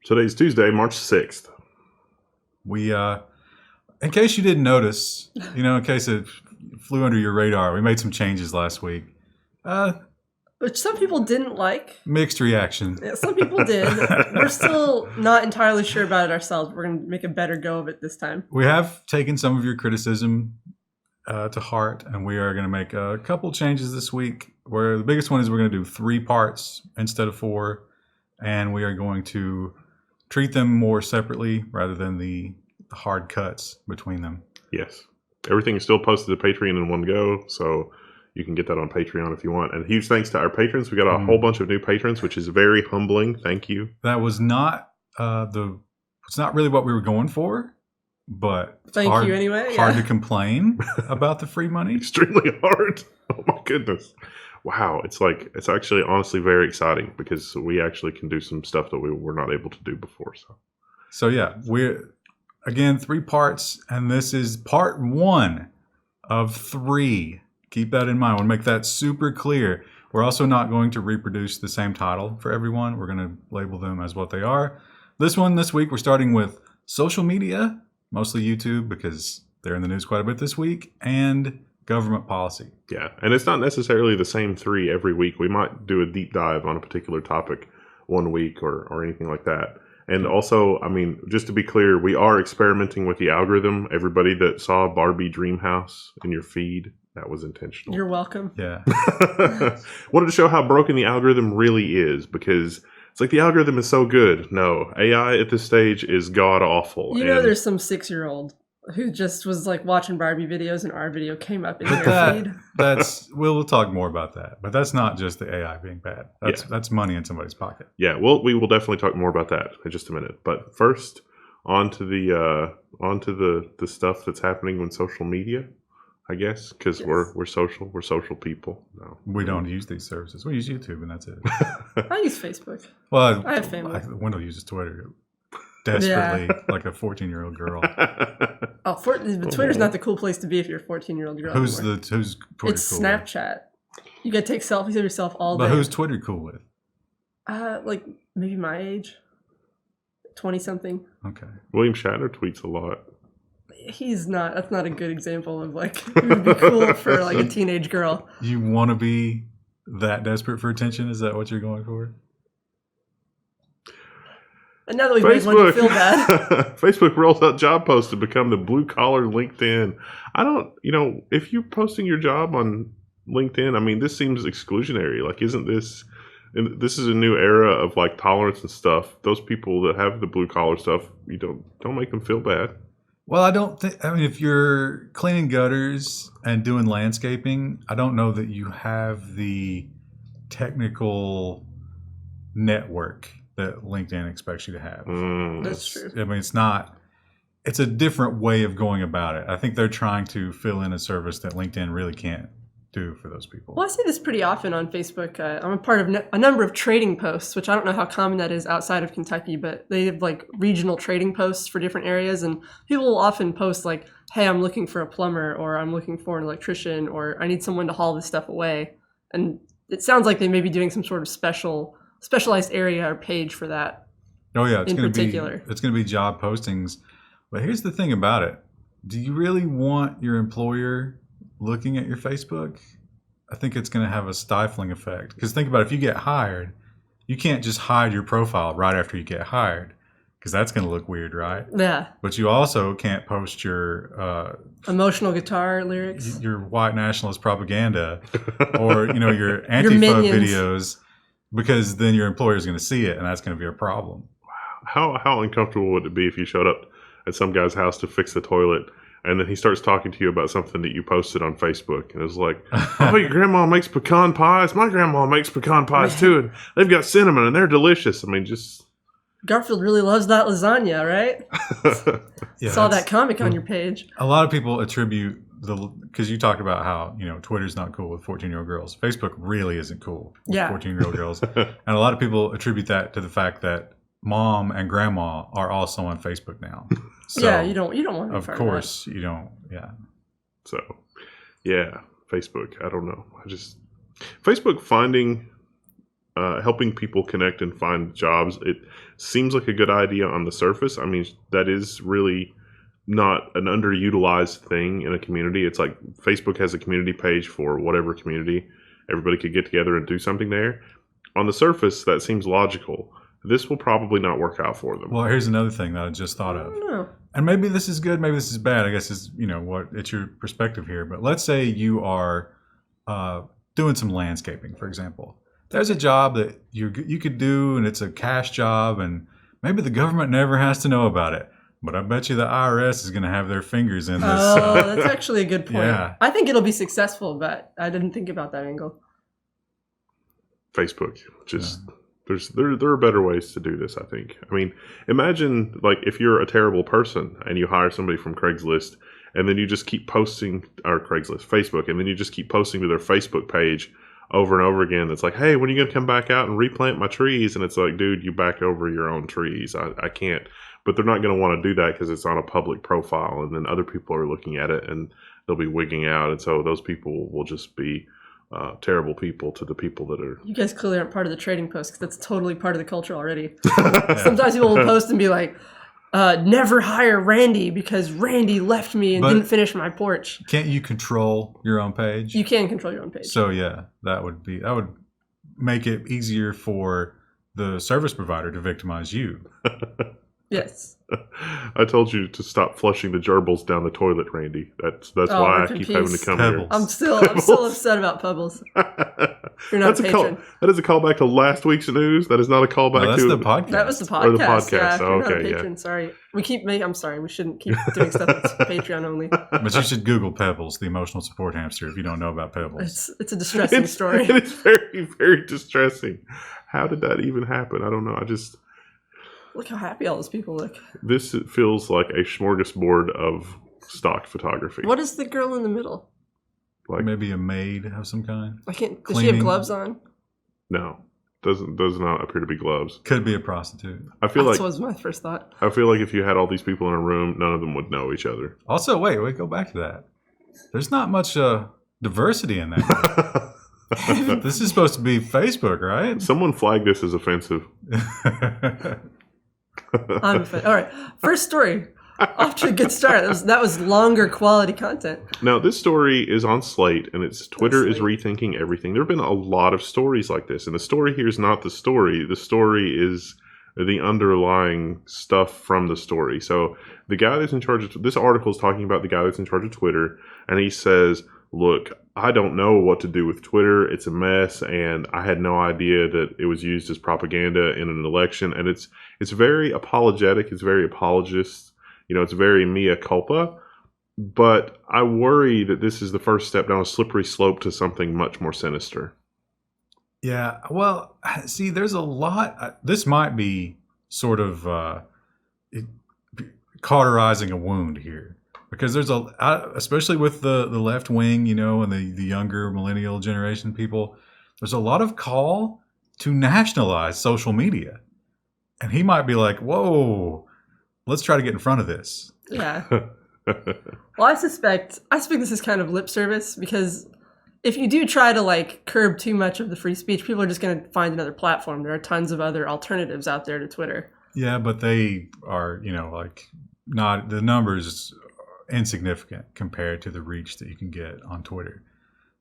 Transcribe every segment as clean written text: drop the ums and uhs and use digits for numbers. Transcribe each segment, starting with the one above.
Today's Tuesday, March 6th. We, in case you didn't notice, in case it flew under your radar, we made some changes last week. Which some people didn't like. Mixed reaction. Yeah, some people did. We're still not entirely sure about it ourselves. We're going to make a better go of it this time. We have taken some of your criticism to heart, and we are going to make a couple changes this week, where the biggest one is we're going to do 3 parts instead of 4, and we are going to treat them more separately rather than the hard cuts between them. Yes. Everything is still posted to Patreon in one go, so you can get that on Patreon if you want. And huge thanks to our patrons. We got a whole bunch of new patrons, which is very humbling. Thank you. That was not it's not really what we were going for, but thank you anyway. Hard to complain about the free money. Extremely hard. Oh my goodness. Wow. It's actually honestly very exciting because we actually can do some stuff that we were not able to do before. So yeah, we're again 3 parts, and this is part 1 of 3. Keep that in mind. We'll make that super clear. We're also not going to reproduce the same title for everyone. We're going to label them as what they are. This week, we're starting with social media, mostly YouTube because they're in the news quite a bit this week, and government policy. Yeah, and it's not necessarily the same 3 every week. We might do a deep dive on a particular topic one week or anything like that. And also, I mean, just to be clear, we are experimenting with the algorithm. Everybody that saw Barbie Dreamhouse in your feed, that was intentional. You're welcome. Yeah. Wanted to show how broken the algorithm really is, because it's like the algorithm is so good. No, AI at this stage is god awful. There's some 6-year-old who just was like watching Barbie videos and our video came up in their feed. We'll talk more about that. But that's not just the AI being bad. That's money in somebody's pocket. Yeah, we will definitely talk more about that in just a minute. But first, on to the stuff that's happening on social media, I guess, because Yes. we're social people. No, We don't use these services. We use YouTube, and that's it. I use Facebook. Well, I have family. Wendell uses Twitter desperately, like a 14-year-old girl. Twitter's not the cool place to be if you're a 14-year-old girl. Who's anymore. Twitter It's cool Snapchat. You gotta take selfies of yourself all day. But who's Twitter cool with? Like maybe my age, 20-something. Okay. William Shatner tweets a lot. He's not. That's not a good example of like who would be cool for like a teenage girl. You want to be that desperate for attention? Is that what you're going for? And now that we've made one feel bad. Facebook rolls out job posts to become the blue collar LinkedIn. I don't, if you're posting your job on LinkedIn, I mean, this seems exclusionary. Like, isn't this is a new era of like tolerance and stuff. Those people that have the blue collar stuff, you don't make them feel bad. Well, if you're cleaning gutters and doing landscaping, I don't know that you have the technical network that LinkedIn expects you to have. That's true. I mean, it's a different way of going about it. I think they're trying to fill in a service that LinkedIn really can't do for those people. Well, I see this pretty often on Facebook. I'm a part of a number of trading posts, which I don't know how common that is outside of Kentucky, but they have like regional trading posts for different areas. And people will often post like, hey, I'm looking for a plumber, or I'm looking for an electrician, or I need someone to haul this stuff away. And it sounds like they may be doing some sort of specialized area or page for that. Oh yeah, it's going to be job postings. But here's the thing about it. Do you really want your employer looking at your Facebook? I think it's going to have a stifling effect. Because think about it, if you get hired, you can't just hide your profile right after you get hired, because that's going to look weird, right? Yeah. But you also can't post your emotional guitar lyrics, your white nationalist propaganda, or your anti-fuck videos, because then your employer is going to see it, and that's going to be a problem. Wow. How uncomfortable would it be if you showed up at some guy's house to fix the toilet, and then he starts talking to you about something that you posted on Facebook, and it's like, oh, your grandma makes pecan pies. My grandma makes pecan pies too, and they've got cinnamon, and they're delicious. I mean, just Garfield really loves that lasagna, right? Saw that comic on your page. A lot of people attribute because you talked about how Twitter's not cool with 14-year-old girls. Facebook really isn't cool with 14-year-old girls, and a lot of people attribute that to the fact that mom and grandma are also on Facebook now. So, yeah, you don't want to be of course you don't. Yeah. So, yeah, Facebook. I don't know. Facebook finding helping people connect and find jobs. It seems like a good idea on the surface. I mean, that is really not an underutilized thing in a community. It's like Facebook has a community page for whatever community. Everybody could get together and do something there. On the surface, that seems logical. This will probably not work out for them. Well, here's another thing that I just thought I of. don't know. And maybe this is good, maybe this is bad. I guess it's, it's your perspective here. But let's say you are doing some landscaping, for example. There's a job that you could do, and it's a cash job, and maybe the government never has to know about it. But I bet you the IRS is going to have their fingers in this. Oh, that's actually a good point. Yeah. I think it'll be successful, but I didn't think about that angle. Facebook, there are better ways to do this, I think. I mean, imagine like if you're a terrible person and you hire somebody from Craigslist, and then you just keep posting, or Facebook, and then you just keep posting to their Facebook page over and over again. It's like, hey, when are you going to come back out and replant my trees? And it's like, dude, you back over your own trees. I can't. But they're not going to want to do that because it's on a public profile, and then other people are looking at it and they'll be wigging out. And so those people will just be terrible people to the people that are. You guys clearly aren't part of the trading post because that's totally part of the culture already. Sometimes people will post and be like, never hire Randy because Randy left me and didn't finish my porch. Can't you control your own page? You can control your own page. So yeah, that would make it easier for the service provider to victimize you. Yes. I told you to stop flushing the gerbils down the toilet, Randy. That's why I keep having to come Pebbles. I'm still upset about Pebbles. You're not a patron. That is a callback to last week's news. That is not a callback that's to the podcast. That was the podcast. Or the podcast. Yeah, Oh, you're not a okay, patron. Sorry. I'm sorry. We shouldn't keep doing stuff that's Patreon only. But you should Google Pebbles, the emotional support hamster, if you don't know about Pebbles. It's a distressing story. It is very, very distressing. How did that even happen? I don't know. Look how happy all those people look. This feels like a smorgasbord of stock photography. What is the girl in the middle? Like maybe a maid of some kind. Does she Cleaning. have gloves on? No, does not appear to be gloves. Could be a prostitute. That was my first thought. I feel like if you had all these people in a room, none of them would know each other. Also, wait, go back to that. There's not much diversity in that. This is supposed to be Facebook, right? Someone flagged this as offensive. I'm offended. All right, first story. Off to a good start. That was longer quality content. Now, this story is on Slate, and it's Twitter is rethinking everything. There have been a lot of stories like this, and the story here is not the story. The story is the underlying stuff from the story. So the guy that's in charge of this article is talking about the guy that's in charge of Twitter, and he says, look, I don't know what to do with Twitter. It's a mess, and I had no idea that it was used as propaganda in an election. And it's very apologetic. It's very apologist. It's very mea culpa. But I worry that this is the first step down a slippery slope to something much more sinister. Yeah, well, see, there's a lot. This might be sort of cauterizing a wound here. Because there's especially with the left wing, and the younger millennial generation people, there's a lot of call to nationalize social media. And he might be like, whoa, let's try to get in front of this. Yeah. Well, I suspect this is kind of lip service because if you do try to curb too much of the free speech, people are just going to find another platform. There are tons of other alternatives out there to Twitter. Yeah, but they are, not the numbers insignificant compared to the reach that you can get on Twitter.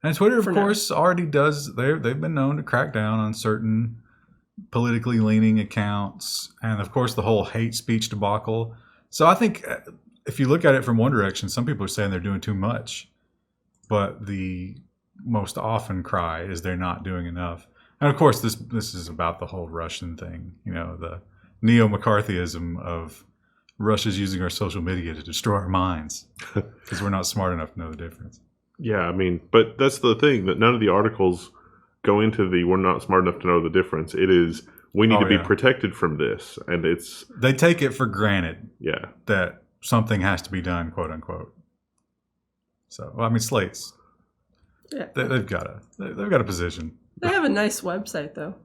And Twitter, of course, already does. They've been known to crack down on certain politically leaning accounts, and of course the whole hate speech debacle. So I think if you look at it from one direction, some people are saying they're doing too much, but the most often cry is they're not doing enough. And of course, this is about the whole Russian thing. The neo-McCarthyism of Russia's using our social media to destroy our minds because we're not smart enough to know the difference. Yeah, but that's the thing, that none of the articles go into we're not smart enough to know the difference. It is, we need to be protected from this. And they take it for granted that something has to be done, quote unquote. So, Slate's, they've got a position. They have a nice website, though.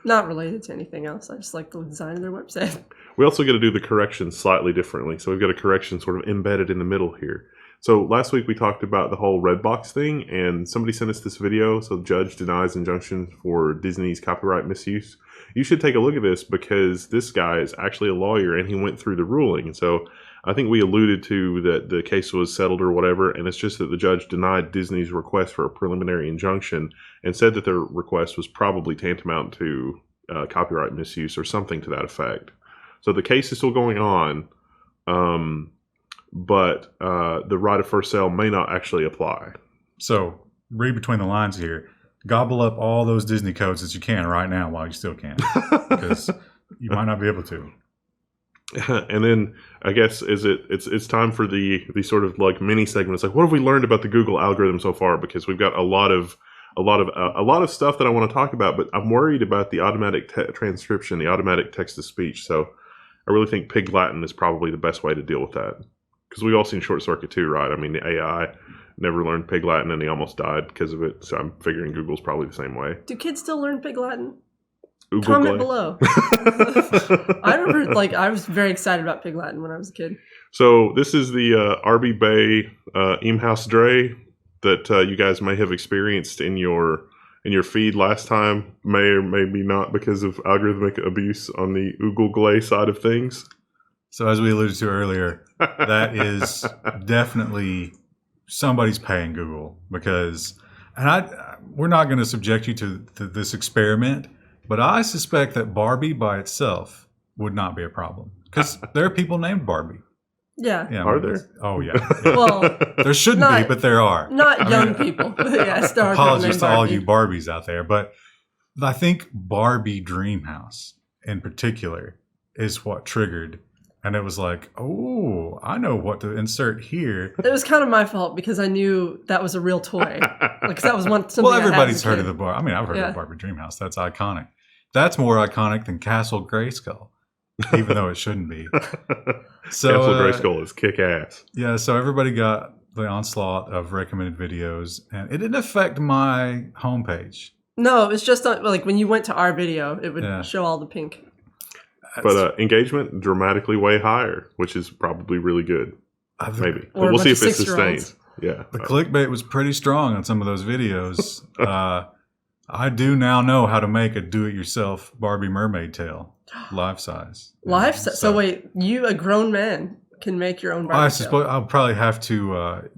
Not related to anything else. I just like the design of their website. We also got to do the corrections slightly differently. So we've got a correction sort of embedded in the middle here. So last week we talked about the whole Redbox thing, and somebody sent us this video. So the judge denies injunction for Disney's copyright misuse. You should take a look at this because this guy is actually a lawyer and he went through the ruling. And so I think we alluded to that the case was settled or whatever, and it's just that the judge denied Disney's request for a preliminary injunction and said that their request was probably tantamount to copyright misuse or something to that effect. So the case is still going on, but the right of first sale may not actually apply. So read between the lines here. Gobble up all those Disney codes that you can right now while you still can, because you might not be able to. And then I guess it's time for the sort of like mini segments. Like, what have we learned about the Google algorithm so far? Because we've got a lot of stuff that I want to talk about, but I'm worried about the automatic transcription, the automatic text to speech. So I really think Pig Latin is probably the best way to deal with that, because we've all seen Short Circuit too, right? I mean, the AI never learned Pig Latin and he almost died because of it. So I'm figuring Google's probably the same way. Do kids still learn Pig Latin? Google Comment below. I remember, I was very excited about Pig Latin when I was a kid. So this is the Arby Bay Eamhouse Dre that you guys may have experienced in your feed last time, may or maybe not because of algorithmic abuse on the Google side of things. So as we alluded to earlier, that is definitely somebody's paying Google, because, and we're not going to subject you to this experiment, but I suspect that Barbie by itself would not be a problem, because there are people named Barbie. Yeah. Are there? Oh, yeah. Well, there shouldn't be, but there are. Not young people. Yeah, apologies to all you Barbies out there, but I think Barbie Dreamhouse in particular is what triggered. And it was like, oh, I know what to insert here. It was kind of my fault because I knew that was a real toy. Like, that was something. Well, everybody's heard of the Barbie. I mean, I've heard Yeah. of Barbie Dreamhouse. That's iconic. That's more iconic than Castle Grayskull, even though it shouldn't be. So, Castle Grayskull is kick ass. Yeah, so everybody got the onslaught of recommended videos, and it didn't affect my homepage. No, it was just like when you went to our video, it would show all the pink. But engagement dramatically way higher, which is probably really good. Maybe. But Or a we'll see bunch if of it sustains. 6-year-olds. Yeah. The clickbait was pretty strong on some of those videos. I do now know how to make a do-it-yourself Barbie mermaid tail, life size. Life size? So wait, you, a grown man, can make your own Barbie I tail. suppose I'll probably have to,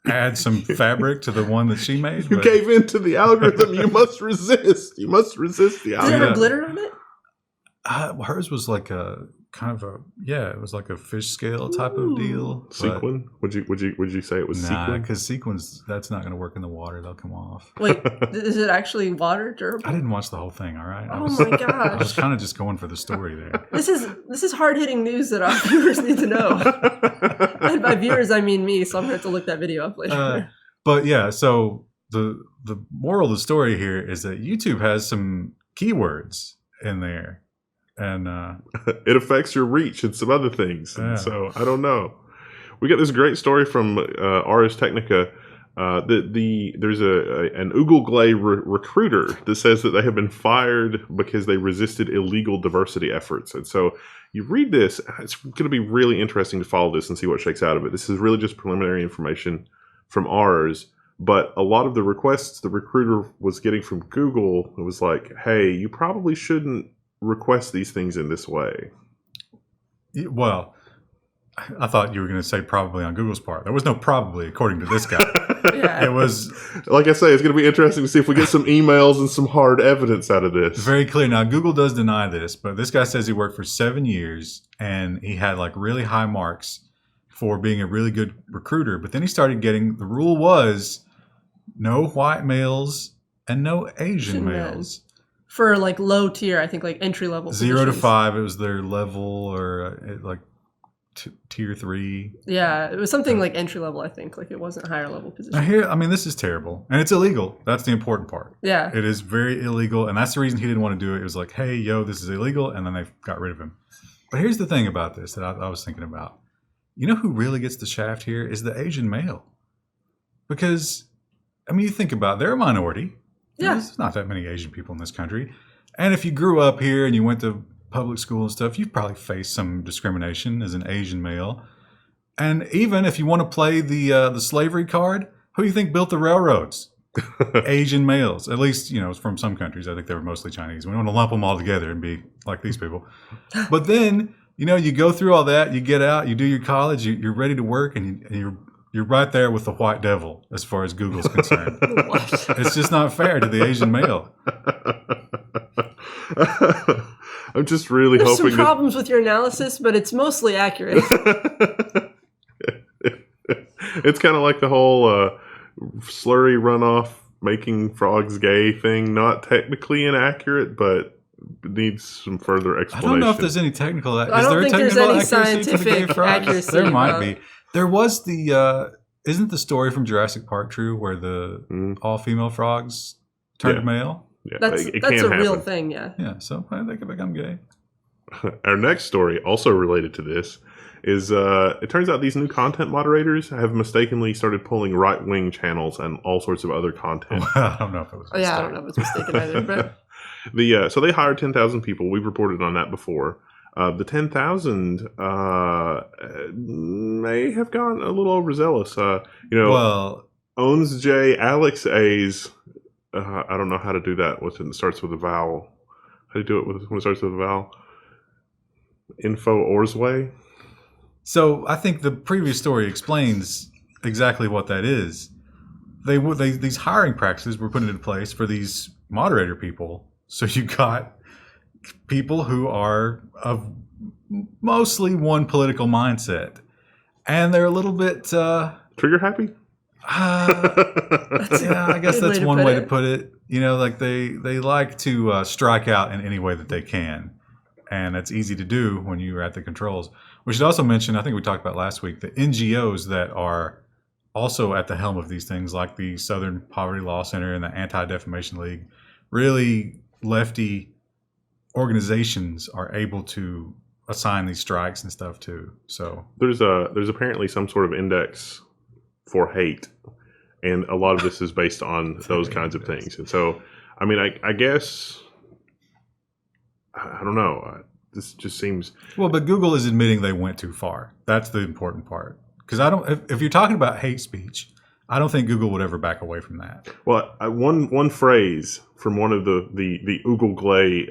add some fabric to the one that she made. You gave in to the algorithm. You must resist. You must resist the Did it algorithm. have glitter on it? Hers was like a kind of it was like a fish scale type of deal. Sequin? Would you say it was sequin? Because sequins, that's not going to work in the water. They'll come off. Wait, is it actually water durable? I didn't watch the whole thing. All right. Oh my I was gosh. kind of just going for the story there. This is hard-hitting news that our viewers need to know. And by viewers, I mean me, so I'm going to have to look that video up later. But yeah, so the moral of the story here is that YouTube has some keywords in there. And it affects your reach and some other things. Yeah. And so I don't know. We got this great story from Ars Technica. There's an Uruguay recruiter that says that they have been fired because they resisted illegal diversity efforts. And so you read this, it's going to be really interesting to follow this and see what shakes out of it. This is really just preliminary information from Ars. But a lot of the requests the recruiter was getting from Google, it was like, hey, you probably shouldn't request these things in this way. well, I thought you were going to say probably on Google's part. There was no probably, according to this guy. Yeah. It was Like I say, it's going to be interesting to see if we get some emails and some hard evidence out of this. very clear. Now, Google does deny this, but this guy says he worked for 7 years and he had like really high marks for being a really good recruiter. But then he started getting, the rule was no white males and no Asian males. For like low tier, I think like entry level. 0 to 5, it was their level, or like tier 3. Yeah, it was something like entry level, I think. Like it wasn't higher level position. Now here, I mean, this is terrible, and it's illegal. That's the important part. Yeah. It is very illegal, and that's the reason he didn't want to do it. It was like, hey, yo, this is illegal, and then they got rid of him. But here's the thing about this that I was thinking about. You know who really gets the shaft here is the Asian male. Because, I mean, you think about it, they're a minority. Yeah. There's not that many Asian people in this country. And if you grew up here and you went to public school and stuff, you've probably faced some discrimination as an Asian male. And even if you want to play the slavery card, who do you think built the railroads? Asian males, at least, from some countries. I think they were mostly Chinese. We don't want to lump them all together and be like these people. But then, you go through all that, you get out, you do your college, you're ready to work, and you're right there with the white devil as far as Google's concerned. It's just not fair to the Asian male. I'm just really There's hoping some problems with your analysis, but it's mostly accurate. It's kind of like the whole slurry runoff making frogs gay thing. Not technically inaccurate, but needs some further explanation. I don't know if there's any technical. I don't think there's any scientific accuracy. There might be. There was isn't the story from Jurassic Park true where the all-female frogs turned male? Yeah, that's a real thing, yeah. Yeah, so they could become gay. Our next story, also related to this, is it turns out these new content moderators have mistakenly started pulling right-wing channels and all sorts of other content. Well, I don't know if it was a mistake. I don't know if it's mistaken either. But so they hired 10,000 people. We've reported on that before. The 10,000 may have gone a little overzealous. Owns J, Alex A's. I don't know how to do that when it starts with a vowel. How do you do it when it starts with a vowel? Info Orsway. So I think the previous story explains exactly what that is. These hiring practices were put into place for these moderator people. So you got people who are of mostly one political mindset, and they're a little bit trigger happy. I guess that's one way to put it. They like to strike out in any way that they can, and that's easy to do when you're at the controls. We should also mention, I think we talked about last week, the NGOs that are also at the helm of these things, like the Southern Poverty Law Center and the Anti-Defamation League. Really lefty organizations are able to assign these strikes and stuff too. So there's apparently some sort of index for hate, and a lot of this is based on those kinds of things. And so, I mean, I guess I don't know. This just seems but Google is admitting they went too far. That's the important part, because if you're talking about hate speech, I don't think Google would ever back away from that. Well, one phrase from one of the Google Glay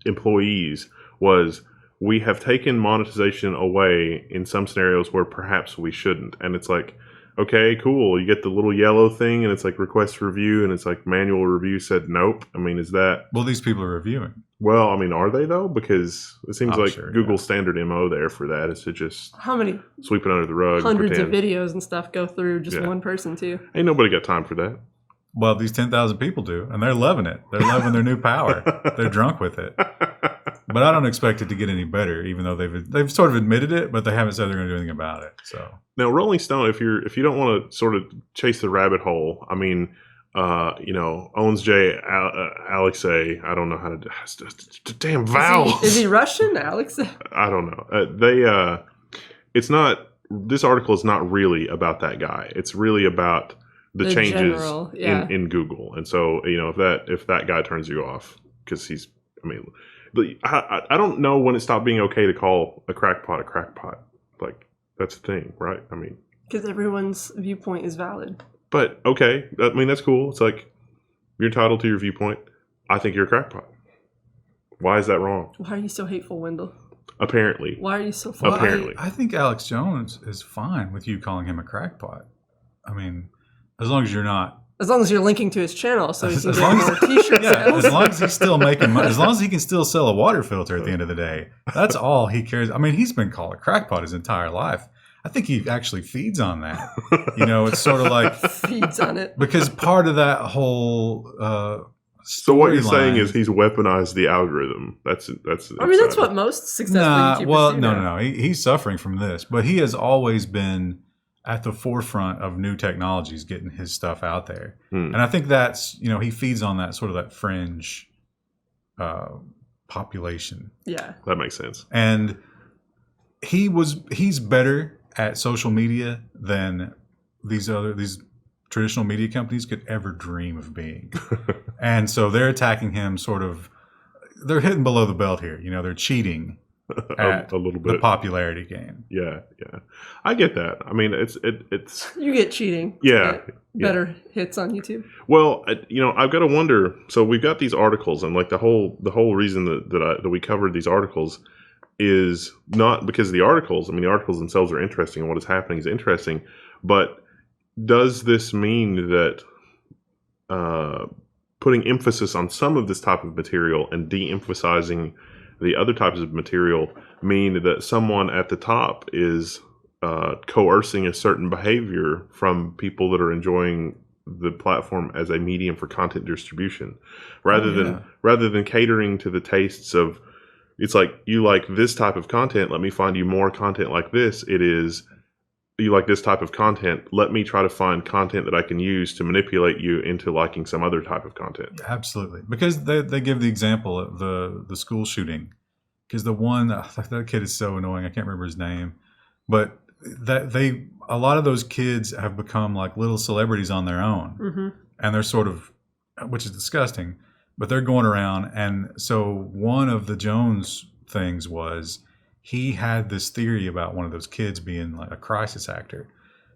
employees was, "We have taken monetization away in some scenarios where perhaps we shouldn't." And it's like, okay, cool. You get the little yellow thing, and it's like request review, and it's like manual review said nope. I mean, is that... Well, these people are reviewing. Well, I mean, are they though? Because it seems Google's standard MO there for that is to just how many sweep it under the rug. Hundreds of videos and stuff go through just one person too. Ain't nobody got time for that. Well, these 10,000 people do, and they're loving it. They're loving their new power. They're drunk with it. But I don't expect it to get any better, even though they've sort of admitted it, but they haven't said they're going to do anything about it. So now, Rolling Stone, if you don't want to sort of chase the rabbit hole, I mean, owns J, Alex A. I don't know how to damn vowels. Is he Russian, Alex? I don't know. It's not. This article is not really about that guy. It's really about the changes in Google. And so, if that guy turns you off, because I don't know when it stopped being okay to call a crackpot a crackpot. Like, that's the thing, right? I mean, because everyone's viewpoint is valid. But okay, I mean, that's cool. It's like, you're entitled to your viewpoint. I think you're a crackpot. Why is that wrong? Why are you so hateful, Wendell? Apparently. Why are you so far? Apparently. I think Alex Jones is fine with you calling him a crackpot. I mean, as long as you're not. As long as you're linking to his channel, so he can get more t-shirt sales. As long as he's still making money, as long as he can still sell a water filter at the end of the day, that's all he cares. I mean, he's been called a crackpot his entire life. I think he actually feeds on that. It's sort of like feeds on it, because part of that whole. So what you're saying is he's weaponized the algorithm. That's. I mean, that's what most successful YouTubers do. No. He's suffering from this, but he has always been at the forefront of new technologies, getting his stuff out there. And I think that's, he feeds on that sort of that fringe population. Yeah. That makes sense. And he's better at social media than these traditional media companies could ever dream of being. And so they're attacking him they're hitting below the belt here. They're cheating at a little the bit. popularity game. Yeah, I get that. I mean, it's You get cheating. Yeah, Better hits on YouTube. well, I've got to wonder. So we've got these articles, and like the whole reason that we covered these articles is not because of the articles. I mean, the articles themselves are interesting, and what is happening is interesting. But does this mean that putting emphasis on some of this type of material and de-emphasizing the other types of material mean that someone at the top is coercing a certain behavior from people that are enjoying the platform as a medium for content distribution, rather than catering to the tastes of, it's like, you like this type of content, let me find you more content like this. It is, you like this type of content, let me try to find content that I can use to manipulate you into liking some other type of content. Absolutely. Because they give the example of the school shooting. Because the one, that kid is so annoying, I can't remember his name. But a lot of those kids have become like little celebrities on their own. Mm-hmm. And they're sort of, which is disgusting, but they're going around. And so one of the Jones things was, he had this theory about one of those kids being like a crisis actor.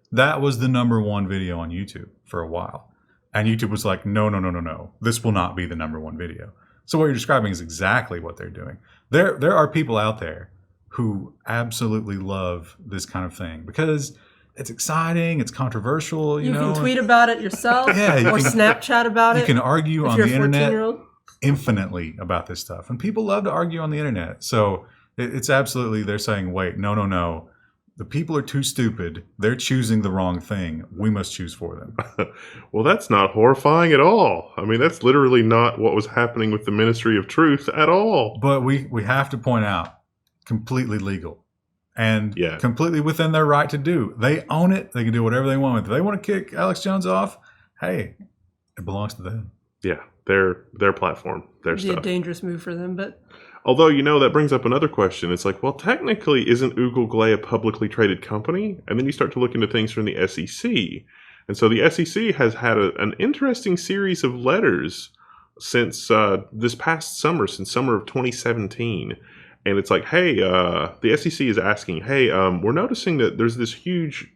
That was the #1 video on YouTube for a while. And YouTube was like, no. This will not be the #1 video. So what you're describing is exactly what they're doing. There are people out there who absolutely love this kind of thing because it's exciting, it's controversial. You know? Can tweet about it yourself, or Snapchat about it. You can argue on the internet 14-year-old. infinitely about this stuff. And people love to argue on the internet. So it's absolutely, they're saying, wait, no. The people are too stupid. They're choosing the wrong thing. We must choose for them. Well, that's not horrifying at all. I mean, that's literally not what was happening with the Ministry of Truth at all. But we have to point out, completely legal and completely within their right to do. They own it. They can do whatever they want with it. If they want to kick Alex Jones off, hey, it belongs to them. Yeah, their platform, their stuff. It'd be a dangerous move for them, but... Although, that brings up another question. It's like, well, technically, isn't Google a publicly traded company? And then you start to look into things from the SEC. And so the SEC has had an interesting series of letters since this past summer, since summer of 2017. And it's like, hey, the SEC is asking, hey, we're noticing that there's this huge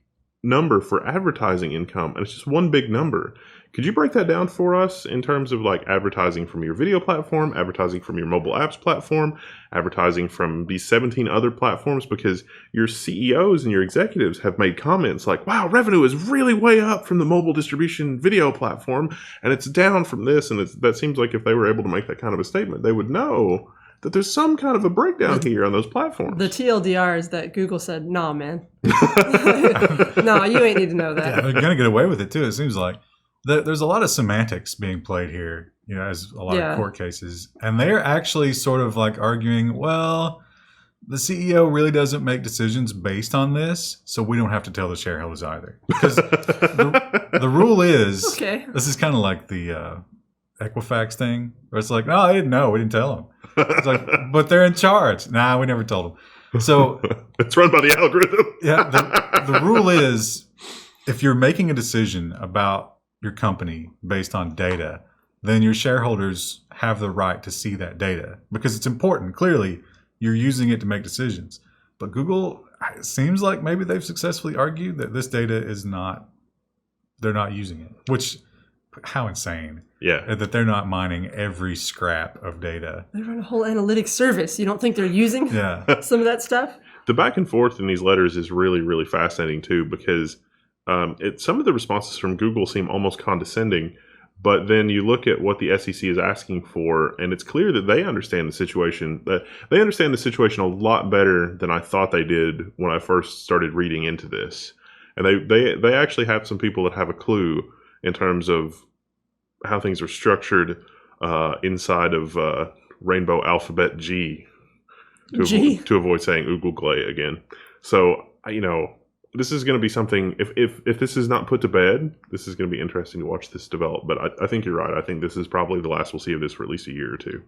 number for advertising income, and it's just one big number. Could you break that down for us in terms of like advertising from your video platform, advertising from your mobile apps platform, advertising from these 17 other platforms? Because your CEOs and your executives have made comments like, wow, revenue is really way up from the mobile distribution video platform, and it's down from this. And that seems like if they were able to make that kind of a statement, they would know that there's some kind of a breakdown here on those platforms. The TLDR is that Google said, nah, man. No, you ain't need to know that. Yeah, they're going to get away with it too, it seems like. There's a lot of semantics being played here, as a lot of court cases. And they're actually sort of like arguing, well, the CEO really doesn't make decisions based on this, so we don't have to tell the shareholders either. Because the rule is, this is kind of like the Equifax thing, where it's like, no, I didn't know. We didn't tell them. It's like, but they're in charge. Nah, we never told them. So it's run by the algorithm. Yeah, the rule is, if you're making a decision about your company based on data, then your shareholders have the right to see that data because it's important. Clearly, you're using it to make decisions. But Google, it seems like maybe they've successfully argued that this data is not, they're not using it, which, how insane. Yeah. That they're not mining every scrap of data. They run a whole analytics service. You don't think they're using some of that stuff? The back and forth in these letters is really, really fascinating too, because some of the responses from Google seem almost condescending, but then you look at what the SEC is asking for, and it's clear that they understand the situation. That they understand the situation a lot better than I thought they did when I first started reading into this. And they actually have some people that have a clue in terms of how things are structured inside of Rainbow Alphabet G to avoid saying Google again. So this is going to be something, if this is not put to bed, this is going to be interesting to watch this develop. But I think you're right. I think this is probably the last we'll see of this for at least a year or two.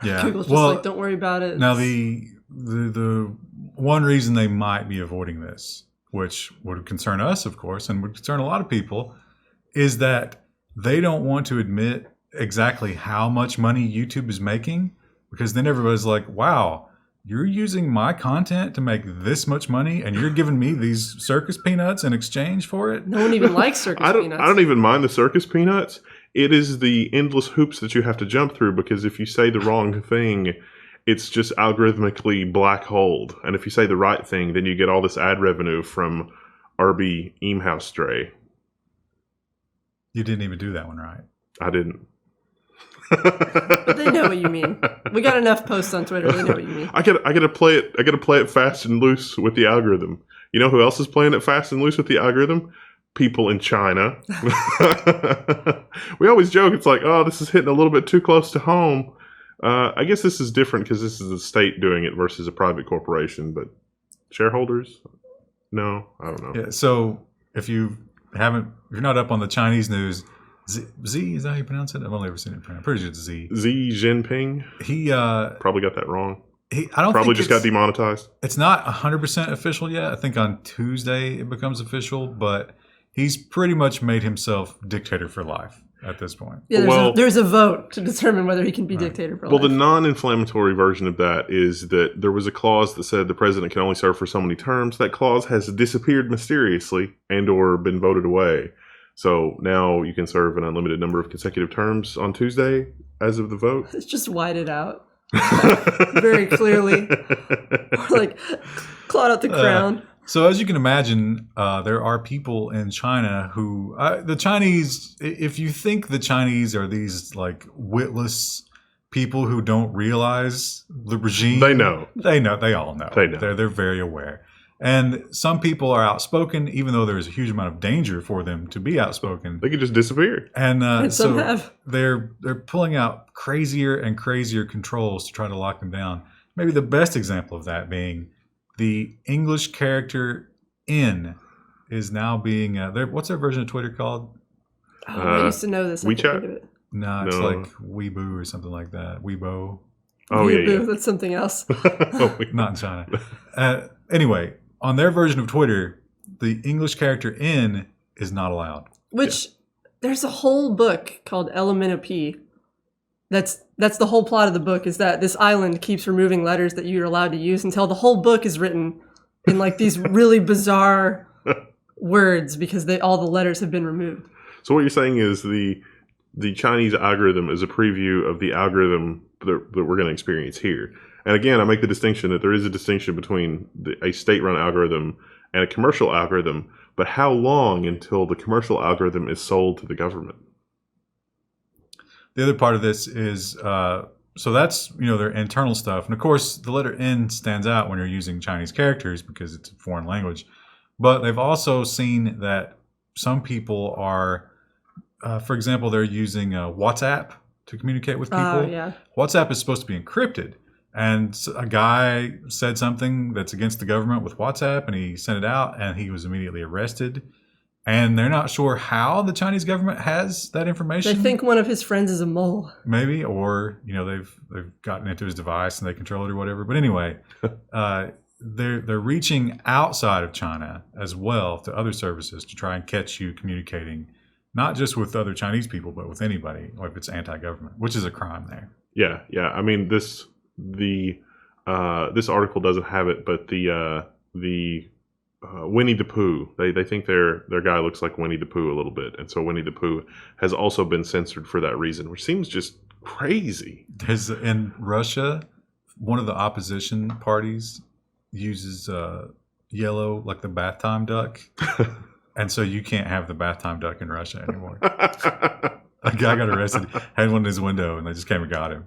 Yeah. Google's just like, don't worry about it. Now, the one reason they might be avoiding this, which would concern us, of course, and would concern a lot of people, is that they don't want to admit exactly how much money YouTube is making, because then everybody's like, wow, you're using my content to make this much money, and you're giving me these circus peanuts in exchange for it? No one even likes circus peanuts. I don't even mind the circus peanuts. It is the endless hoops that you have to jump through, because if you say the wrong thing, it's just algorithmically black holed. And if you say the right thing, then you get all this ad revenue from Arby Eamhouse Stray. You didn't even do that one right. I didn't. But they know what you mean. We got enough posts on Twitter. They know what you mean. I gotta play it. I gotta play it fast and loose with the algorithm. You know who else is playing it fast and loose with the algorithm? People in China. We always joke. It's like, oh, this is hitting a little bit too close to home. I guess this is different because this is the state doing it versus a private corporation. But shareholders? No, I don't know. Yeah, so if you're not up on the Chinese news, Z, is that how you pronounce it? I've only ever seen it pronounced. I'm pretty sure it's Z. Xi Jinping. He probably got that wrong. I don't Probably think just got demonetized. It's not 100% official yet. I think on Tuesday it becomes official, but he's pretty much made himself dictator for life at this point. Yeah, there's a vote to determine whether he can be dictator for life. Well, the non-inflammatory version of that is that there was a clause that said the president can only serve for so many terms. That clause has disappeared mysteriously and or been voted away. So now you can serve an unlimited number of consecutive terms on Tuesday as of the vote. It's just whited out very clearly. Or like clawed out the crown. So as you can imagine, there are people in China who the Chinese. If you think the Chinese are these like witless people who don't realize the regime, they know. They know. They all know. They know. They're very aware. And some people are outspoken, even though there is a huge amount of danger for them to be outspoken. They could just disappear. And some so have. they're pulling out crazier and crazier controls to try to lock them down. Maybe the best example of that being the English character "in" is now being what's their version of Twitter called? Oh, I used to know this. WeChat? No, it's like Weibo or something like that. Weibo. Oh, yeah. That's something else. Not in China. Anyway, on their version of Twitter, the English character "in" is not allowed. Which there's a whole book called Element of P. That's the whole plot of the book, is that this island keeps removing letters that you're allowed to use until the whole book is written in like these really bizarre words because all the letters have been removed. So what you're saying is the Chinese algorithm is a preview of the algorithm that we're going to experience here. And again, I make the distinction that there is a distinction between a state-run algorithm and a commercial algorithm, but how long until the commercial algorithm is sold to the government? The other part of this is, so that's, their internal stuff. And of course, the letter "N" stands out when you're using Chinese characters because it's a foreign language. But they've also seen that some people are, for example, they're using WhatsApp to communicate with people. Oh, yeah. WhatsApp is supposed to be encrypted. And a guy said something that's against the government with WhatsApp, and he sent it out, and he was immediately arrested. And they're not sure how the Chinese government has that information. They think one of his friends is a mole. Maybe, or they've gotten into his device and they control it or whatever. But anyway, they're reaching outside of China as well to other services to try and catch you communicating, not just with other Chinese people, but with anybody, or if it's anti-government, which is a crime there. Yeah. I mean, this article doesn't have it, but the Winnie the Pooh. They think their guy looks like Winnie the Pooh a little bit, and so Winnie the Pooh has also been censored for that reason, which seems just crazy. In Russia, one of the opposition parties uses yellow, like the bath time duck, and so you can't have the bath time duck in Russia anymore. A guy got arrested, had one in his window, and they just came and got him.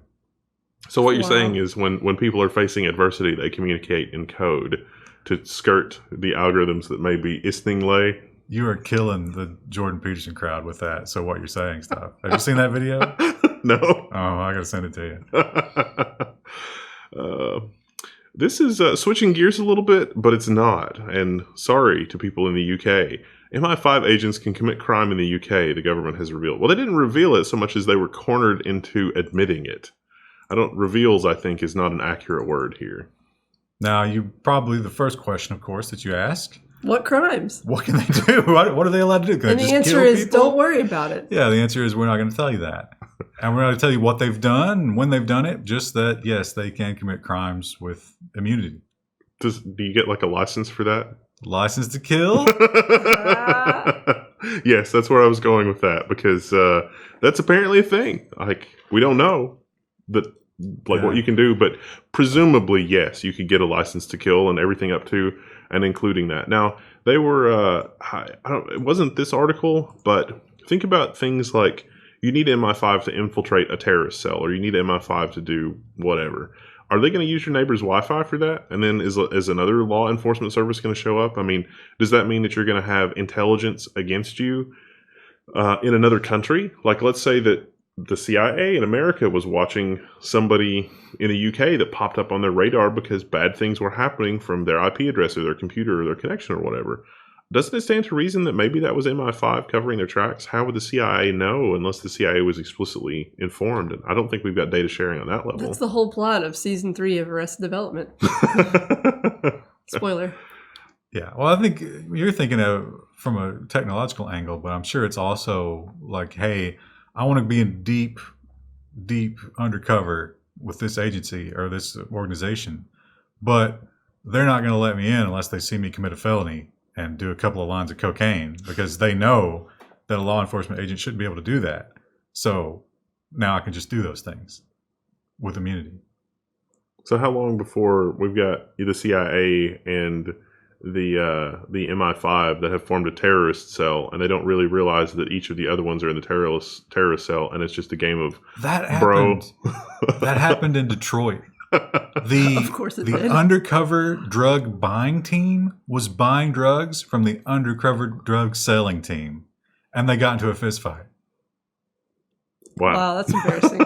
So what you're saying is when people are facing adversity, they communicate in code to skirt the algorithms that may be istinglay. You are killing the Jordan Peterson crowd with that. So what you're saying stuff. Have you seen that video? No. Oh, I got to send it to you. This is switching gears a little bit, but it's not. And sorry to people in the UK. MI5 agents can commit crime in the UK, the government has revealed. Well, they didn't reveal it so much as they were cornered into admitting it. Reveals, I think, is not an accurate word here. Now, the first question, of course, that you ask. What crimes? What can they do? What are they allowed to do? And the answer is, don't worry about it. Yeah, the answer is we're not going to tell you that. And we're not going to tell you what they've done and when they've done it, just that, yes, they can commit crimes with immunity. Do you get like a license for that? License to kill? Yes, that's where I was going with that, because that's apparently a thing. Like, we don't know that, like, what you can do, but presumably, yes, you could get a license to kill and everything up to and including that. Now, they were, it wasn't this article, but think about things like you need MI5 to infiltrate a terrorist cell, or you need MI5 to do whatever. Are they going to use your neighbor's Wi-Fi for that? And then is another law enforcement service going to show up? I mean, does that mean that you're going to have intelligence against you in another country? Like, let's say that the CIA in America was watching somebody in the UK that popped up on their radar because bad things were happening from their IP address or their computer or their connection or whatever. Doesn't it stand to reason that maybe that was MI5 covering their tracks? How would the CIA know unless the CIA was explicitly informed? And I don't think we've got data sharing on that level. That's the whole plot of season 3 of Arrested Development. Spoiler. Yeah, well, I think you're thinking of from a technological angle, but I'm sure it's also like, hey, I want to be in deep undercover with this agency or this organization, but they're not going to let me in unless they see me commit a felony and do a couple of lines of cocaine, because they know that a law enforcement agent shouldn't be able to do that. So now I can just do those things with immunity. So how long before we've got the CIA and the MI5 that have formed a terrorist cell, and they don't really realize that each of the other ones are in the terrorist cell, and it's just a game of that happened. That happened in Detroit. Of course it did. Undercover drug buying team was buying drugs from the undercover drug selling team, and they got into a fist fight. Wow, that's embarrassing.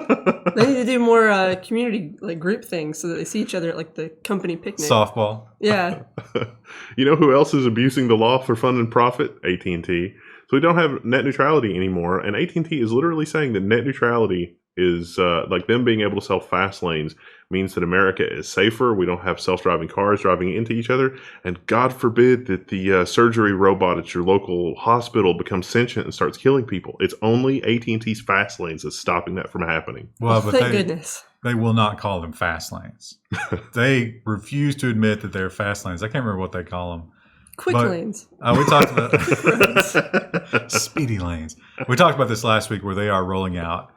They need to do more community like group things so that they see each other at like the company picnic. Softball. Yeah. You know who else is abusing the law for fun and profit? AT&T. So we don't have net neutrality anymore, and AT&T is literally saying that net neutrality is like them being able to sell fast lanes means that America is safer. We don't have self-driving cars driving into each other. And God forbid that the surgery robot at your local hospital becomes sentient and starts killing people. It's only AT&T's fast lanes that's stopping that from happening. Well, but thank goodness. They will not call them fast lanes. They refuse to admit that they're fast lanes. I can't remember what they call them. Quick lanes. We talked about speedy lanes. We talked about this last week, where they are rolling out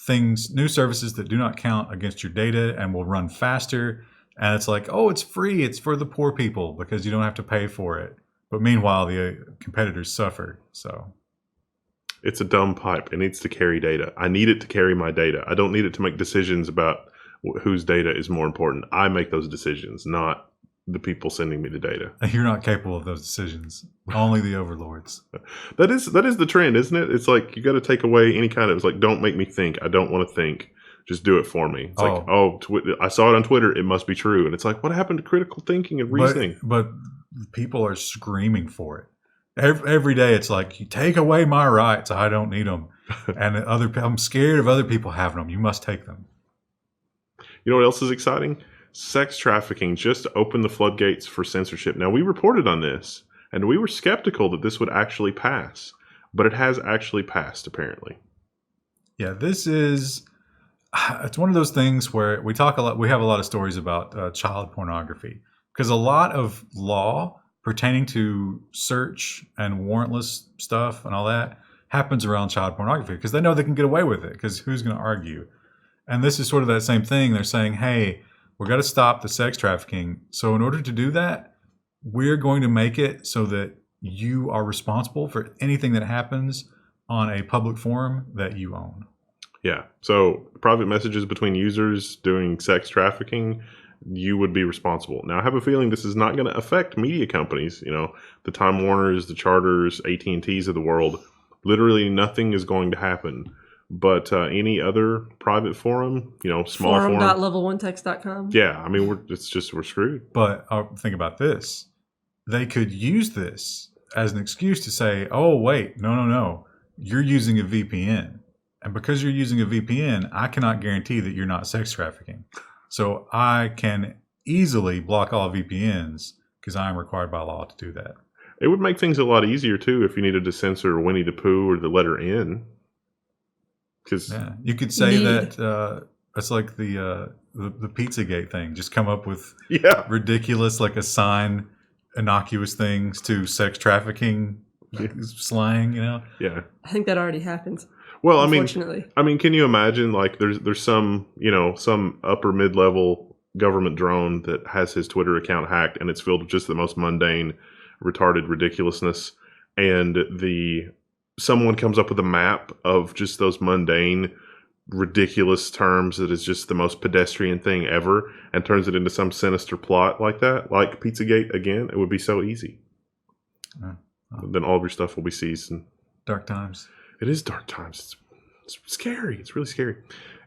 new services that do not count against your data and will run faster. And it's like, oh, it's free. It's for the poor people because you don't have to pay for it. But meanwhile, the competitors suffer. So it's a dumb pipe. It needs to carry data. I need it to carry my data. I don't need it to make decisions about whose data is more important. I make those decisions, not the people sending me the data. You're not capable of those decisions. Only the overlords. That is the trend, isn't it? It's like you got to take away any kind of. It's like, don't make me think. I don't want to think. Just do it for me. It's like, I saw it on Twitter. It must be true. And it's like, what happened to critical thinking and reasoning? But people are screaming for it. Every day it's like, you take away my rights. I don't need them. And I'm scared of other people having them. You must take them. You know what else is exciting? Sex trafficking just opened the floodgates for censorship. Now, we reported on this, and we were skeptical that this would actually pass. But it has actually passed, apparently. Yeah, it's one of those things where we have a lot of stories about child pornography. Because a lot of law pertaining to search and warrantless stuff and all that happens around child pornography. Because they know they can get away with it. Because who's going to argue? And this is sort of that same thing. They're saying, hey, we've got to stop the sex trafficking. So in order to do that, we're going to make it so that you are responsible for anything that happens on a public forum that you own. Yeah. So private messages between users doing sex trafficking, you would be responsible. Now, I have a feeling this is not going to affect media companies, the Time Warners, the Charters, AT&Ts of the world. Literally nothing is going to happen. But any other private forum, small forum. Forum.level1text.com. Yeah, I mean, we're screwed. But think about this. They could use this as an excuse to say, oh, wait, no. You're using a VPN. And because you're using a VPN, I cannot guarantee that you're not sex trafficking. So I can easily block all VPNs because I am required by law to do that. It would make things a lot easier, too, if you needed to censor Winnie the Pooh or the letter N. Because Yeah, you could say Need. that it's like the Pizzagate thing. Just come up with yeah, ridiculous, like assign innocuous things to sex trafficking slang. yeah. I think that already happened. Well, Unfortunately. I mean, can you imagine like there's some some upper mid level government drone that has his Twitter account hacked and it's filled with just the most mundane, retarded ridiculousness, and someone comes up with a map of just those mundane, ridiculous terms that is just the most pedestrian thing ever, and turns it into some sinister plot like that, like Pizzagate again. It would be so easy. Then all of your stuff will be seized. And Dark times. it is dark times. It's scary. It's really scary.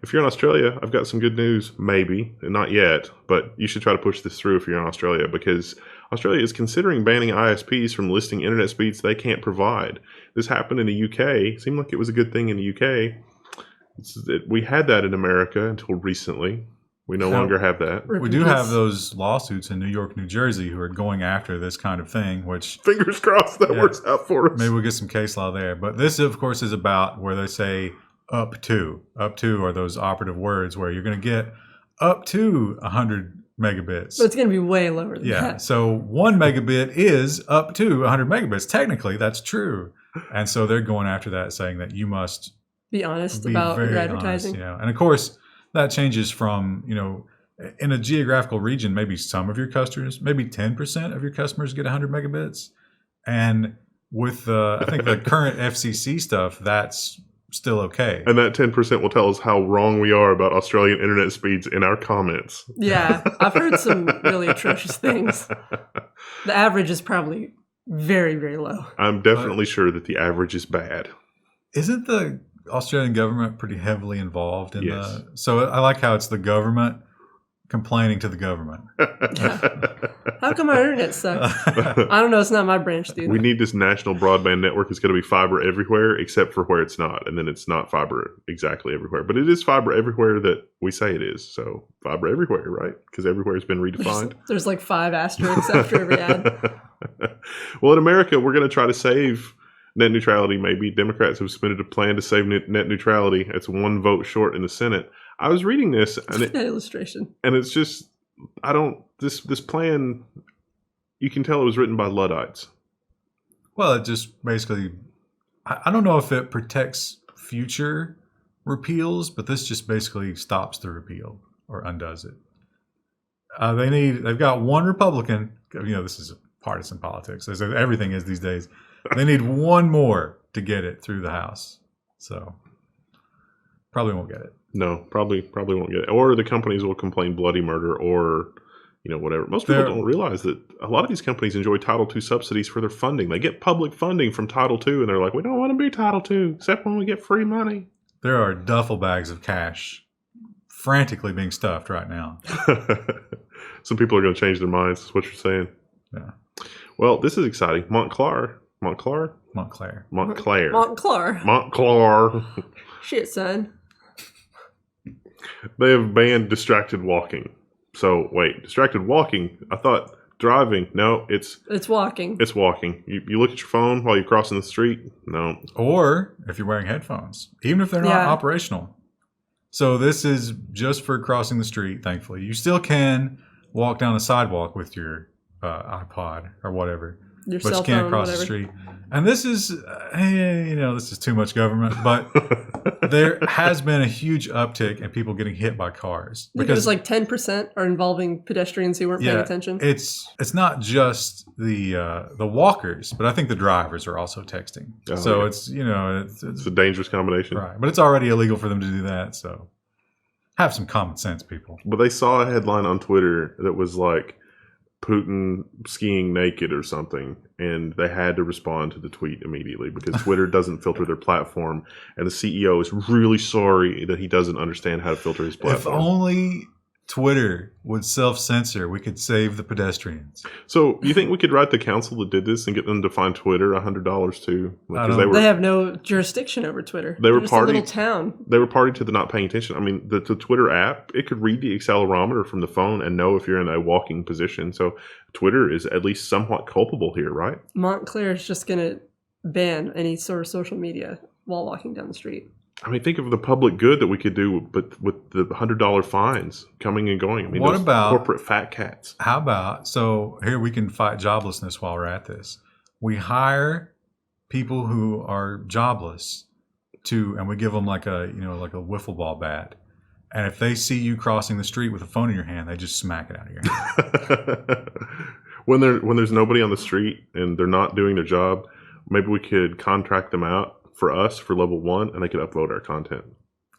If you're in Australia, I've got some good news. Maybe, not yet, but you should try to push this through if you're in Australia, because Australia is considering banning ISPs from listing internet speeds they can't provide. This happened in the UK. Seemed like it was a good thing in the UK. We had that in America until recently. We no longer have that. We do have those lawsuits in New York, New Jersey, who are going after this kind of thing, which Fingers crossed that works out for us. maybe we'll get some case law there. But this, of course, is about where they say up to. Up to are those operative words where you're going to get up to 100 megabits. But it's going to be way lower than that. So 1 megabit is up to 100 megabits. Technically, that's true. And so they're going after that, saying that you must Be honest be about very your advertising. honest, And of course, that changes from, in a geographical region, maybe some of your customers, maybe 10% of your customers get 100 megabits. And with I think the current FCC stuff, that's still okay. And that 10% will tell us how wrong we are about Australian internet speeds in our comments. Yeah, I've heard some really atrocious things. The average is probably very, very low. I'm definitely sure that the average is bad. Isn't the Australian government pretty heavily involved in Yes. So I like how it's the government complaining to the government. How come our internet sucks? I don't know. It's not my branch, dude. We need this national broadband network. It's going to be fiber everywhere except for where it's not. And then it's not fiber exactly everywhere. But it is fiber everywhere that we say it is. So fiber everywhere, right? Because everywhere has been redefined. There's like 5 asterisks after every ad. Well, in America, we're going to try to save net neutrality. Maybe Democrats have submitted a plan to save net neutrality. It's 1 vote short in the Senate. I was reading this, and That illustration. and it's just this plan. You can tell it was written by Luddites. Well, it just basically, I don't know if it protects future repeals, but this just basically stops the repeal or undoes it. They've got 1 Republican. This is partisan politics, as everything is these days. They need 1 more to get it through the House. So probably won't get it. No, probably won't get it. Or the companies will complain bloody murder, or whatever. Most people don't realize that a lot of these companies enjoy Title II subsidies for their funding. They get public funding from Title II, and they're like, we don't want to be Title II, except when we get free money. There are duffel bags of cash frantically being stuffed right now. Some people are going to change their minds, is what you're saying. Yeah. Well, this is exciting. Montclair. Montclair. Shit, son. They have banned distracted walking. So, wait, distracted walking? I thought driving. No, it's walking. It's walking. You look at your phone while you're crossing the street? No. Or if you're wearing headphones, even if they're not operational. So this is just for crossing the street, thankfully. You still can walk down the sidewalk with your iPod or whatever. Your but cell you can't phone, cross whatever. the street. And this is, this is too much government, but there has been a huge uptick in people getting hit by cars. I think it was like 10% are involving pedestrians who weren't paying attention. It's not just the walkers, but I think the drivers are also texting. Oh, so yeah. it's a dangerous combination. Right. But it's already illegal for them to do that. So have some common sense, people. But they saw a headline on Twitter that was like Putin skiing naked or something, and they had to respond to the tweet immediately because Twitter doesn't filter their platform, and the CEO is really sorry that he doesn't understand how to filter his platform. If only Twitter would self-censor, we could save the pedestrians. So you think we could write the council that did this and get them to fine Twitter $100 too? They have no jurisdiction over Twitter. They were just party. a little town. They were party to the not paying attention. I mean, the Twitter app, it could read the accelerometer from the phone and know if you're in a walking position. So Twitter is at least somewhat culpable here, right? Montclair is just going to ban any sort of social media while walking down the street. I mean, think of the public good that we could do, but with the $100 fines coming and going. I mean, What those about- corporate fat cats? How about, so here we can fight joblessness while we're at this. We hire people who are jobless and we give them like a wiffle ball bat. And if they see you crossing the street with a phone in your hand, they just smack it out of your hand. When there's nobody on the street and they're not doing their job, maybe we could contract them out for us for level 1, and they could upload our content.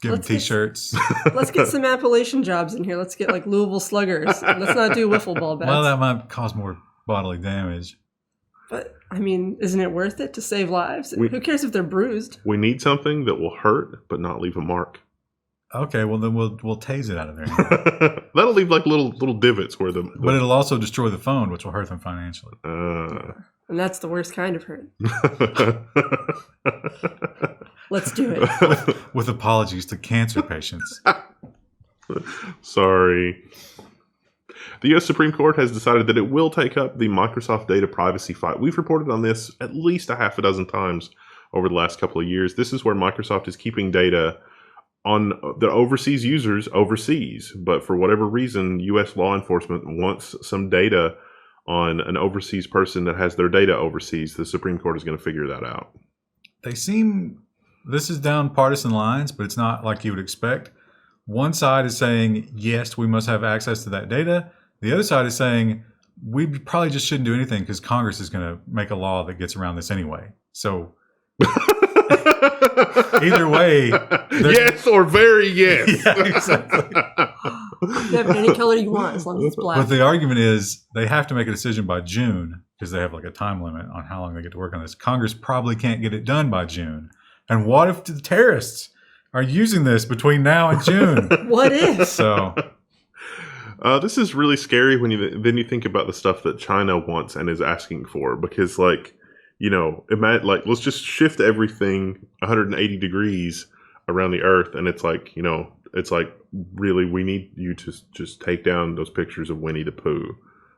Give them Let's get- T-shirts. Let's get some Appalachian jobs in here. Let's get like Louisville Sluggers. Let's not do wiffle ball bats. Well, that might cause more bodily damage. But I mean, isn't it worth it to save lives? Who cares if they're bruised? We need something that will hurt but not leave a mark. Okay, well then we'll tase it out of there. That'll leave like little divots where the But it'll also destroy the phone, which will hurt them financially. And that's the worst kind of hurt. Let's do it. With apologies to cancer patients. Sorry. The U.S. Supreme Court has decided that it will take up the Microsoft data privacy fight. We've reported on this at least a half a dozen times over the last couple of years. This is where Microsoft is keeping data on the overseas users overseas. But for whatever reason, U.S. law enforcement wants some data on an overseas person that has their data overseas. The Supreme Court is going to figure that out. This is down partisan lines, but it's not like you would expect. One side is saying, yes, we must have access to that data. The other side is saying, we probably just shouldn't do anything because Congress is going to make a law that gets around this anyway. So either way. Yes or very yes. Yeah, exactly. You have any color you want as long as it's black. But the argument is they have to make a decision by June because they have like a time limit on how long they get to work on this. Congress probably can't get it done by June. And what if the terrorists are using this between now and June? What if? So this is really scary when you think about the stuff that China wants and is asking for, because like, you know, imagine, like, let's just shift everything 180 degrees around the earth, and it's like, you know, it's like, really, we need you to just take down those pictures of Winnie the Pooh,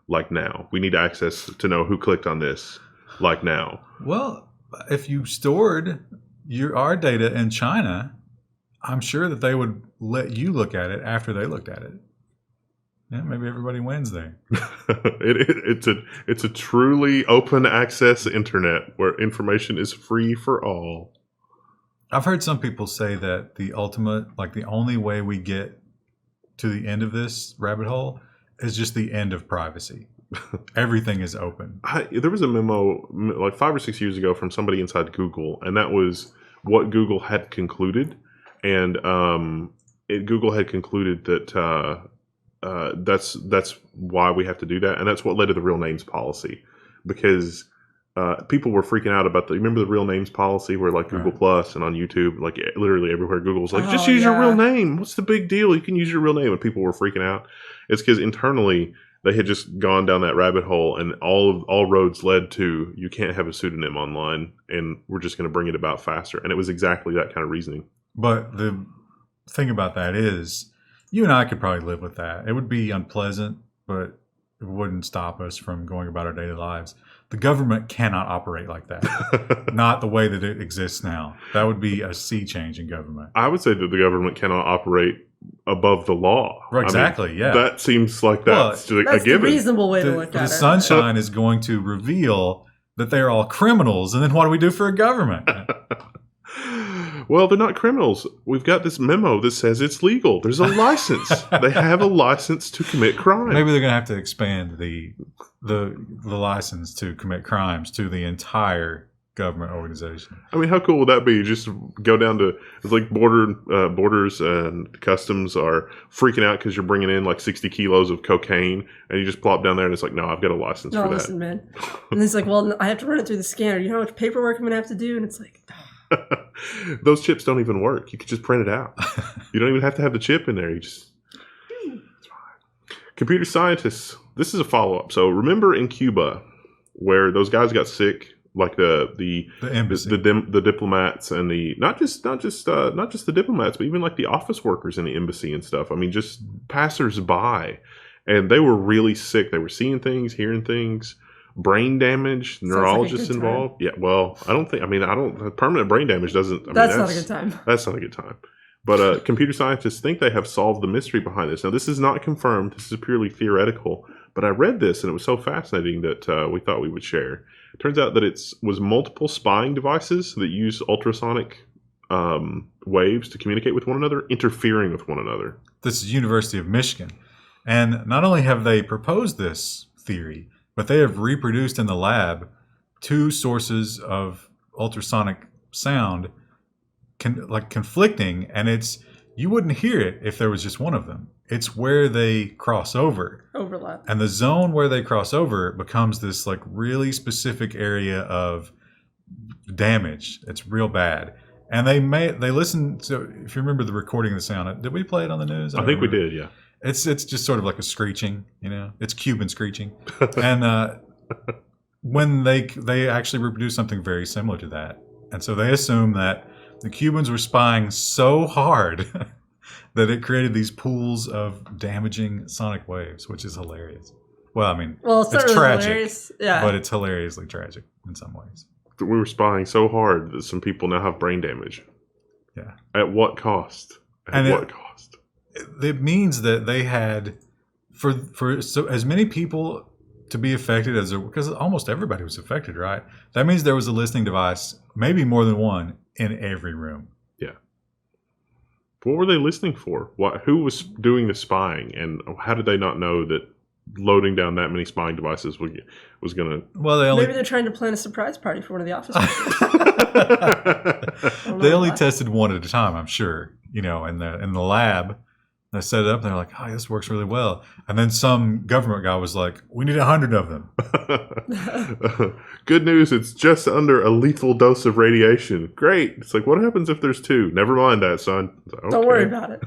like now. We need access to know who clicked on this, like now. well, if you stored our data in China, I'm sure that they would let you look at it after they looked at it. Yeah, maybe everybody wins there. It's a truly open access internet where information is free for all. I've heard some people say that the ultimate, like the only way we get to the end of this rabbit hole is just the end of privacy. Everything is open. There was a memo like 5 or 6 years ago from somebody inside Google, and that was what Google had concluded. And Google had concluded that that's why we have to do that, and that's what led to the real names policy, because people were freaking out about remember the real names policy where like Google Plus and on YouTube, like literally everywhere, Google's like, just use your real name. What's the big deal? You can use your real name. And people were freaking out. It's because internally they had just gone down that rabbit hole, and all roads led to you can't have a pseudonym online, and we're just going to bring it about faster. And it was exactly that kind of reasoning. But the thing about that is, you and I could probably live with that. It would be unpleasant, but it wouldn't stop us from going about our daily lives. The government cannot operate like that. Not the way that it exists now. That would be a sea change in government. I would say that the government cannot operate above the law. Right, exactly, I mean, yeah. That seems like that's a That's the given. reasonable way to look at The it. sunshine is going to reveal that they are all criminals, and then what do we do for a government? Well, they're not criminals. We've got this memo that says it's legal. There's a license. They have a license to commit crime. Maybe they're going to have to expand the license to commit crimes to the entire government organization. I mean, how cool would that be? Just go down to, it's like borders and customs are freaking out because you're bringing in like 60 kilos of cocaine, and you just plop down there and it's like, no, I've got a license for that. Listen, man. And it's like, well, I have to run it through the scanner. You know how much paperwork I'm going to have to do? And it's like, Those chips don't even work. You could just print it out. You don't even have to have the chip in there. You just... Computer scientists. This is a follow-up. So remember in Cuba where those guys got sick, like the embassy, the diplomats, and the not just the diplomats, but even like the office workers in the embassy and stuff. I mean, just passers-by, and they were really sick. They were seeing things, hearing things. brain damage, like a neurologists good time. involved. Yeah, well, I don't think. I mean, permanent brain damage doesn't. I mean, That's not a good time. That's not a good time. But computer scientists think they have solved the mystery behind this. Now, this is not confirmed. This is purely theoretical. But I read this, and it was so fascinating that we thought we would share. It turns out that it was multiple spying devices that use ultrasonic waves to communicate with one another, interfering with one another. This is University of Michigan. And not only have they proposed this theory, but they have reproduced in the lab 2 sources of ultrasonic sound conflicting, and you wouldn't hear it if there was just one of them. It's where they cross over. Overlap. And the zone where they cross over becomes this like really specific area of damage. It's real bad. And they listen. So if you remember the recording of the sound, did we play it on the news? I think we did. Yeah. It's just sort of like a screeching, it's Cuban screeching. And when they actually reproduce something very similar to that. And so they assume that the Cubans were spying so hard that it created these pools of damaging sonic waves, which is hilarious. Well, I mean, it's not really tragic, hilarious. Yeah. but it's hilariously tragic in some ways. We were spying so hard that some people now have brain damage. Yeah. At what cost? What cost? It means that they had for so as many people to be affected because almost everybody was affected, right? That means there was a listening device, maybe more than one, in every room. Yeah. What were they listening for? Who was doing the spying, and how did they not know that loading down that many spying devices was going to... Well, maybe they're trying to plan a surprise party for one of the officers. They only tested one at a time, I'm sure. In the lab, they set it up, and they're like, "Oh, this works really well." And then some government guy was like, "We need 100 of them." Good news, it's just under a lethal dose of radiation. Great. It's like, what happens if there's 2? Never mind that, son. Okay. Don't worry about it.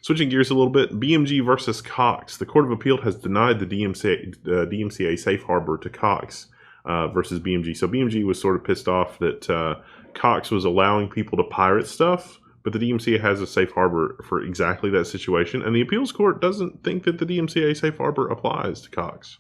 Switching gears a little bit, BMG versus Cox. The Court of Appeal has denied the DMCA safe harbor to Cox versus BMG. So BMG was sort of pissed off that Cox was allowing people to pirate stuff, but the DMCA has a safe harbor for exactly that situation. And the appeals court doesn't think that the DMCA safe harbor applies to Cox.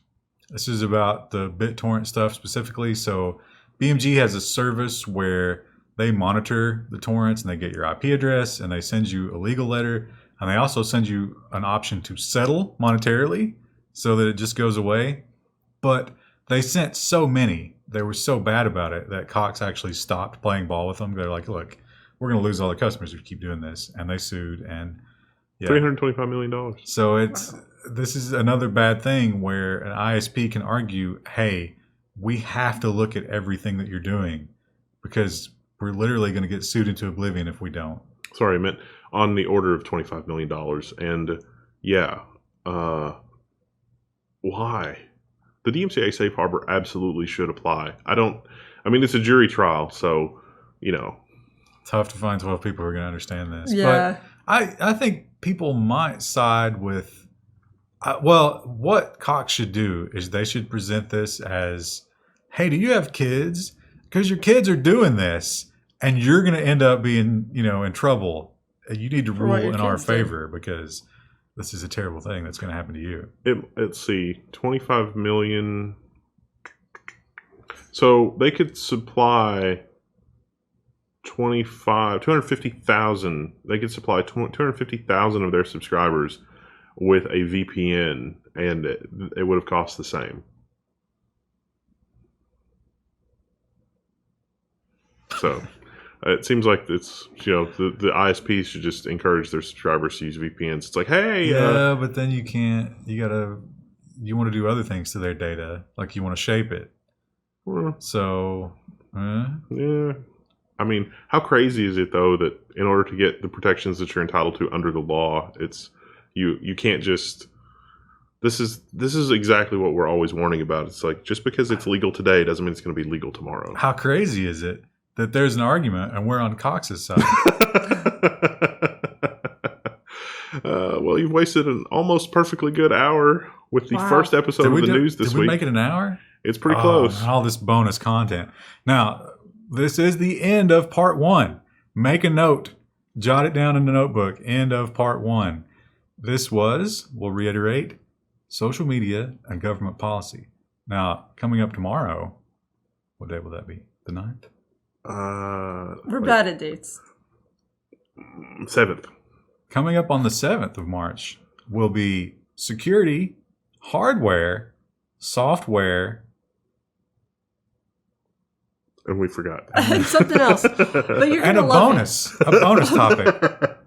This is about the BitTorrent stuff specifically. So BMG has a service where they monitor the torrents, and they get your IP address, and they send you a legal letter, and they also send you an option to settle monetarily so that it just goes away. But they sent so many, they were so bad about it, that Cox actually stopped playing ball with them. They're like, "Look, we're going to lose all the customers if you keep doing this," and they sued. And yeah, $325 million. So this is another bad thing where an ISP can argue, "Hey, we have to look at everything that you're doing because we're literally going to get sued into oblivion if we don't." Sorry, I meant on the order of $25 million. And yeah, why? The DMCA safe harbor absolutely should apply. I mean, it's a jury trial, so, Tough to find 12 people who are going to understand this. Yeah. But I think people might side with, what Cox should do is they should present this as, "Hey, do you have kids? Because your kids are doing this, and you're going to end up being, in trouble. You need to rule in our favor because this is a terrible thing that's going to happen to you." Let's see, 25 million. So they could supply 250,000. They could supply 250,000 of their subscribers with a VPN, and it would have cost the same. So it seems like it's, the ISPs should just encourage their subscribers to use VPNs. It's like, hey. Yeah, but then you can't, you want to do other things to their data. Like you want to shape it. Well, so, yeah. I mean, how crazy is it, though, that in order to get the protections that you're entitled to under the law, it's you can't just... This is exactly what we're always warning about. It's like, just because it's legal today doesn't mean it's going to be legal tomorrow. How crazy is it that there's an argument and we're on Cox's side? Well, you've wasted an almost perfectly good hour with the first episode of the news this week. Did we make it an hour? It's pretty close. All this bonus content. Now, this is the end of part 1. Make a note. Jot it down in the notebook. End of part 1. This was, we'll reiterate, social media, and government policy. Now, coming up tomorrow, what day will that be? The 9th? We're bad at dates. 7th. Coming up on the 7th of March will be security, hardware, software, And we forgot. And something else. But you're and gonna a love bonus topic. it.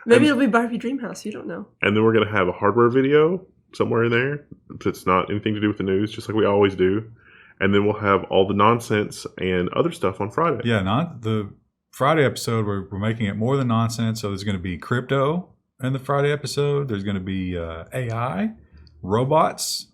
Maybe it'll be Barbie Dreamhouse. You don't know. And then we're going to have a hardware video somewhere in there that's not anything to do with the news, just like we always do. And then we'll have all the nonsense and other stuff on Friday. Yeah, not the Friday episode. We're making it more than nonsense. So there's going to be crypto in the Friday episode. There's going to be AI, robots,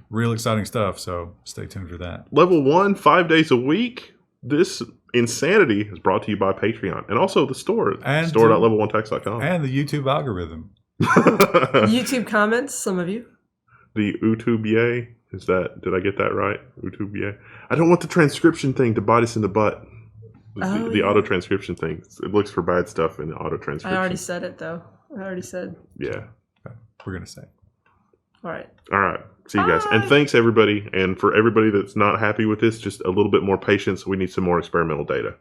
real exciting stuff. So stay tuned for that. Level 1, 5 days a week. This insanity is brought to you by Patreon and also the store, And store.level1tax.com. And the YouTube algorithm. YouTube comments, some of you. The Utubier, did I get that right? Utubier. I don't want the transcription thing to bite us in the butt. The Yeah. auto transcription thing. It looks for bad stuff in the auto transcription. I already said it, though. I already said. Yeah. We're going to say. All right. All right. See you guys. And Bye. thanks, everybody. And for everybody that's not happy with this, just a little bit more patience. We need some more experimental data.